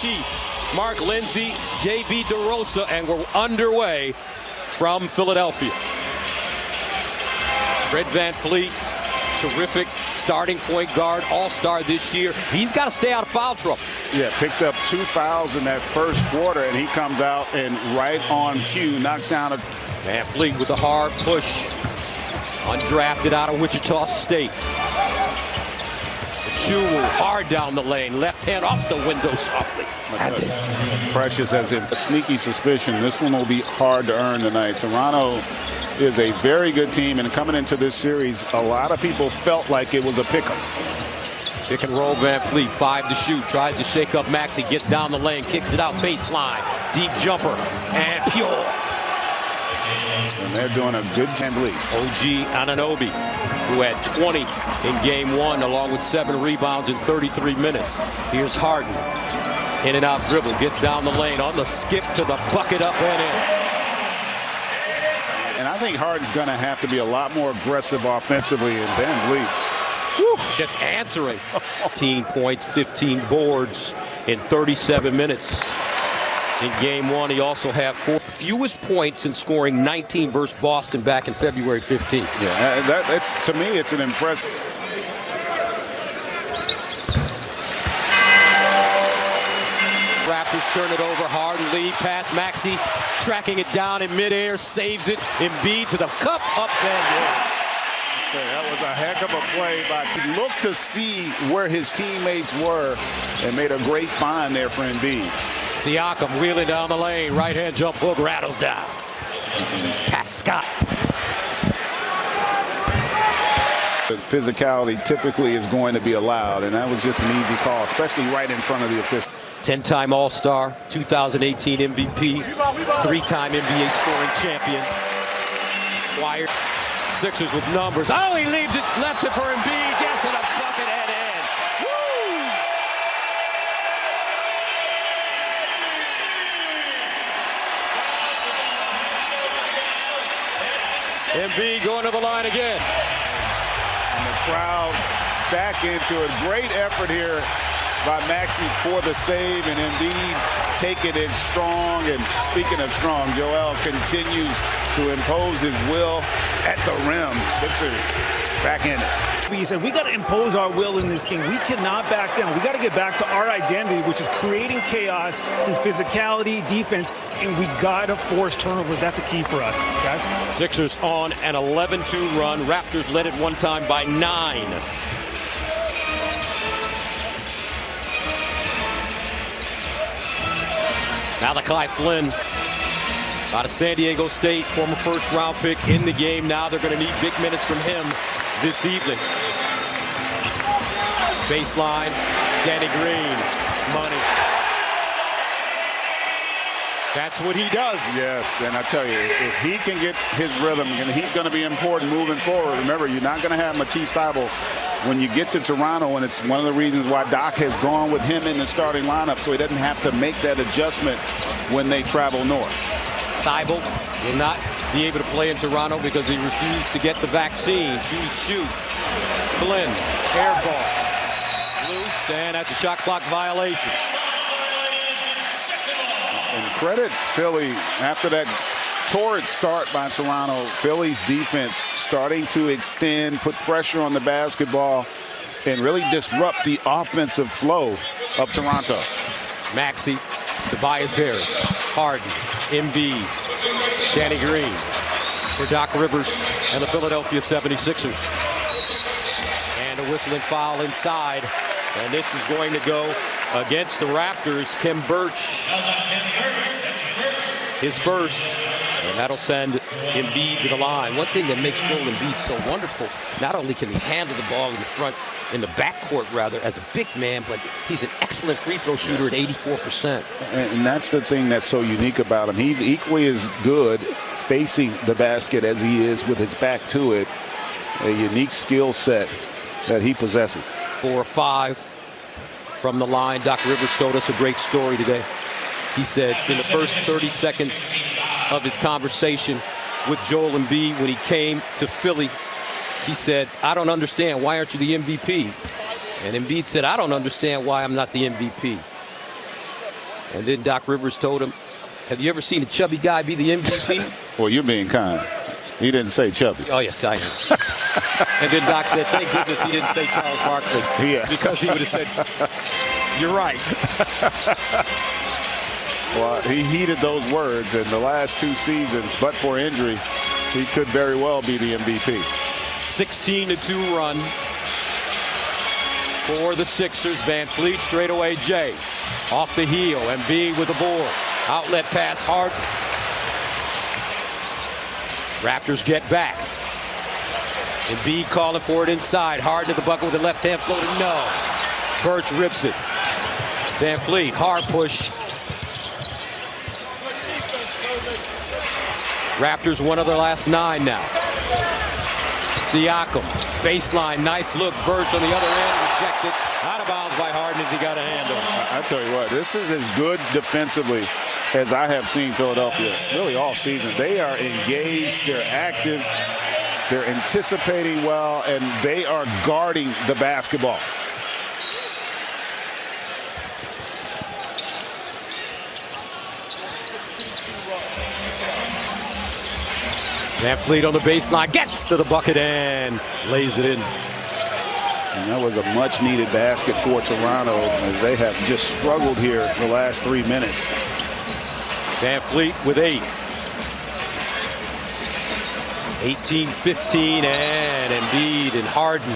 Chief, Mark Lindsay, J.B. DeRosa, and we're underway from Philadelphia. Fred VanVleet, terrific starting point guard, all-star this year. He's got to stay out of foul trouble. Yeah, picked up 2 fouls in that first quarter, and he comes out and right on cue knocks down a... VanVleet with a hard push. Undrafted out of Wichita State. Jewel hard down the lane. Left hand off the window softly. Precious has a sneaky suspicion this one will be hard to earn tonight. Toronto is a very good team, and coming into this series, a lot of people felt like it was a pick-em. Pick and roll VanVleet, 5 to shoot, tries to shake up Maxey, gets down the lane, kicks it out baseline, deep jumper, and pure. And they're doing a good VanVleet. OG Anunoby, who had 20 in game 1, along with 7 rebounds in 33 minutes. Here's Harden, in and out dribble, gets down the lane, on the skip to the bucket, up and in. And I think Harden's going to have to be a lot more aggressive offensively, and VanVleet just answering. 15 points, 15 boards in 37 minutes. In game 1, he also had 4 fewest points in scoring 19 versus Boston back in February 15th. Yeah, that's to me, it's an impressive. Raptors turn it over. Harden lead pass. Maxey tracking it down in midair, saves it. Embiid to the cup, up and in. That was a heck of a play by to look to see where his teammates were and made a great find there for Embiid. Siakam wheeling down the lane. Right hand jump hook rattles down. Pass Scott. Physicality typically is going to be allowed, and that was just an easy call, especially right in front of the official. 10-time All-Star, 2018 MVP, 3-time NBA scoring champion. Wired. Sixers with numbers. Oh, he left it for Embiid. Gets it a bucket and in. Embiid going to the line again. And the crowd back into it. Great effort here by Maxey for the save, and Embiid taking it strong. And speaking of strong, Joel continues to impose his will at the rim. Sixers back in it. He said, we got to impose our will in this game. We cannot back down. We got to get back to our identity, which is creating chaos through physicality, defense, and we got to force turnovers. That's a key for us, guys. Sixers on an 11-2 run. Raptors led it one time by 9. Malachi Flynn out of San Diego State, former first-round pick in the game. Now they're going to need big minutes from him this evening. Baseline, Danny Green, money. That's what he does. Yes, and I tell you, if he can get his rhythm, and he's going to be important moving forward. Remember, you're not going to have Matisse Thybulle when you get to Toronto, and it's one of the reasons why Doc has gone with him in the starting lineup, so he doesn't have to make that adjustment when they travel north. Thybulle will not be able to play in Toronto because he refused to get the vaccine. Choose shoot. Flynn, air ball. Loose, and that's a shot clock violation. And credit Philly after that torrid start by Toronto. Philly's defense starting to extend, put pressure on the basketball, and really disrupt the offensive flow of Toronto. Maxey, Tobias Harris, Harden, Embiid, Danny Green for Doc Rivers and the Philadelphia 76ers. And a whistling foul inside. And this is going to go against the Raptors. Khem Birch, his first. And that'll send Embiid to the line. One thing that makes Joel Embiid so wonderful, not only can he handle the ball in the front, in the backcourt rather, as a big man, but he's an excellent free throw shooter at 84%. And that's the thing that's so unique about him. He's equally as good facing the basket as he is with his back to it. A unique skill set that he possesses. 4 or 5 from the line. Doc Rivers told us a great story today. He said in the first 30 seconds of his conversation with Joel Embiid when he came to Philly, he said, I don't understand. Why aren't you the MVP? And Embiid said, I don't understand why I'm not the MVP. And then Doc Rivers told him, have you ever seen a chubby guy be the MVP? Well, you're being kind. He didn't say chubby. Oh, yes, I am. And then Doc said, thank goodness he didn't say Charles Barkley. Yeah. Because he would have said, you're right. Well, he heeded those words in the last 2 seasons, but for injury, he could very well be the MVP. 16-2 run for the Sixers. Van Fleet straight away. Jay off the heel. Embiid with the ball. Outlet pass. Harden. Raptors get back. Embiid calling for it inside. Harden to the bucket with the left hand floater. No. Birch rips it. Van Fleet. Hard push. Raptors one of their last 9 now. Siakam, baseline, nice look. Birch on the other end, rejected. Out of bounds by Harden as he got a hand on it. I tell you what, this is as good defensively as I have seen Philadelphia really all season. They are engaged, they're active, they're anticipating well, and they are guarding the basketball. Van Fleet on the baseline, gets to the bucket and lays it in. And that was a much-needed basket for Toronto as they have just struggled here the last 3 minutes. Van Fleet with 8. 18-15 and Embiid and Harden.